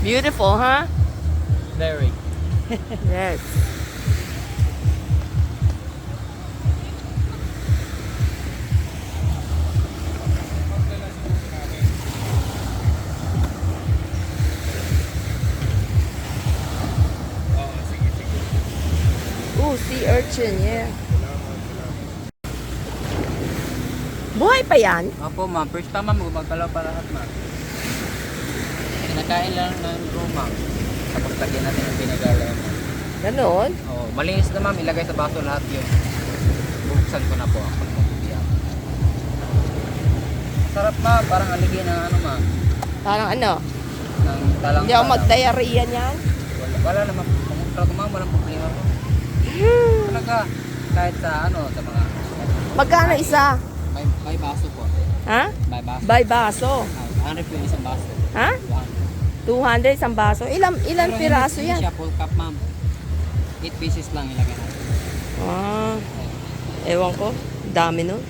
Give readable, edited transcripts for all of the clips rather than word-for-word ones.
Beautiful, huh? Very. Yes. Ooh, sea urchin, yeah. Buhay pa yan? Opo ma'am, first time ma'am, gumagalaw pa lahat ma'am. Kinakain lang ng room ma'am. Tapos lagyan natin ng vinegar lemon. Ganon? Oo, malinis na ma'am, ilagay sa baso lahat yun. Buksan ko na po ang pagmumpiyan. Sarap ma'am, parang aligin ng ano ma'am. Parang ano? Ng talang. Hindi ako mag-diarrhea niyan? Wala naman. Pumunta ko ma'am, walang problema po. Talaga, kahit sa ano, sa mga... Magkano isa? May baso po. Ha? May baso. By baso. 100 po yung isang baso. Ha? 200 isang baso. Ilan piraso yan? Hindi siya full cup ma'am. 8 pieces lang ilagay natin. Ah, ewan ko. Dami nun.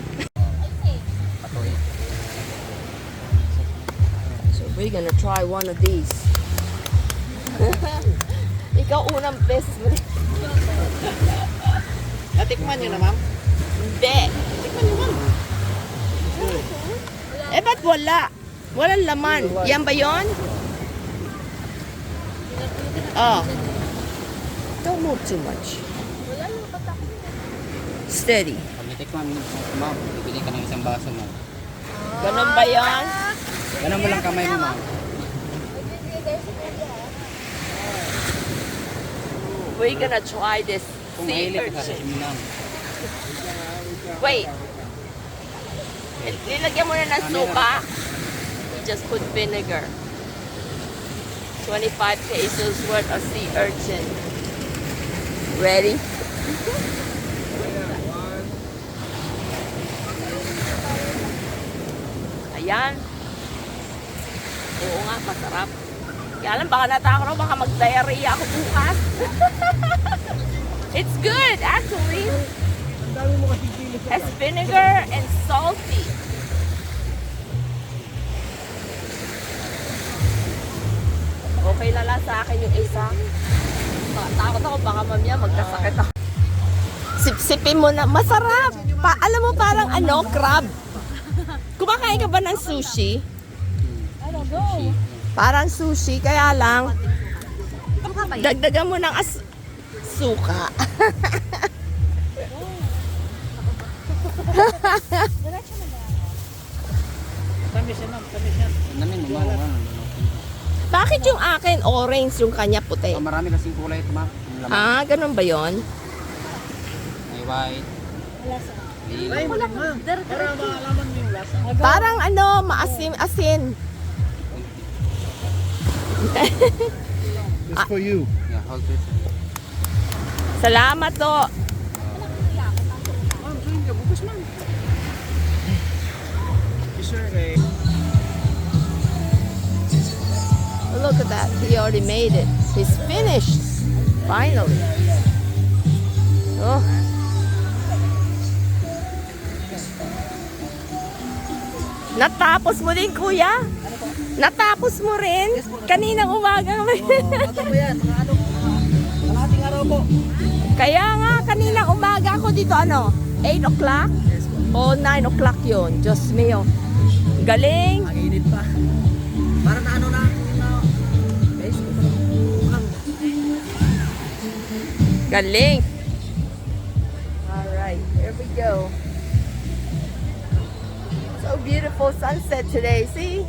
Patuloy. So we're gonna try one of these. Ikaw unang beses mo rin. Natikman nyo na ma'am? Hindi. Natikman nyo ma'am. Eh, ba't wala? Walang laman. Yan ba yun? Oh. Don't move too much. Steady. Pag natikman ma'am, bibili ka ng isang baso ma'am. Ganun ba yan? Ganun mo lang kamay mo ma'am. We're gonna try this Kung sea mahilig ka sa urchin. sashimi lang. Wait. Nilagyan mo na ng suka. You just put vinegar. 25 pesos worth of sea urchin. Ready? Ayan. Oo nga, masarap. Kaya alam, baka natakot ako, baka mag-diarrhea ako bukas. It's good, actually. Has vinegar and salty. Okay na lang sa akin yung isa. Takot ako, baka mamaya magkasakit ako. Sipsipin mo na, masarap. Alam mo, parang ano, crab. Kumakain ka ba ng sushi? Parang sushi, kaya lang dagdagan mo ng suka. Tamis yan ma'am, tamis yan. Namin mo ma'am. Bakit yung akin orange, yung kanya puti? Marami kasing kulay ito ma'am. Ah, ganun ba yon? May white. Try mo din ma'am, para maalaman mo yung lasa. Parang ano, maasim-asin. It's for you. Yeah, hold this. Salamat to. Ma'am, saan ka? Bukas ma'am. Yes sir, eh. Look at that. He already made it. He's finished. Finally. Oh. Natapos mo din, kuya? Natapos mo rin? Kaninang umaga. Ito po yan, mga ano, kalahating araw po. Kaya nga, kaninang umaga ako dito, ano? 8 o'clock? O 9 o'clock yun. Diyos mio. Galing. Ang init pa. Para na ano na, base ko pa. Galing. Alright, here we go. So beautiful sunset today. See?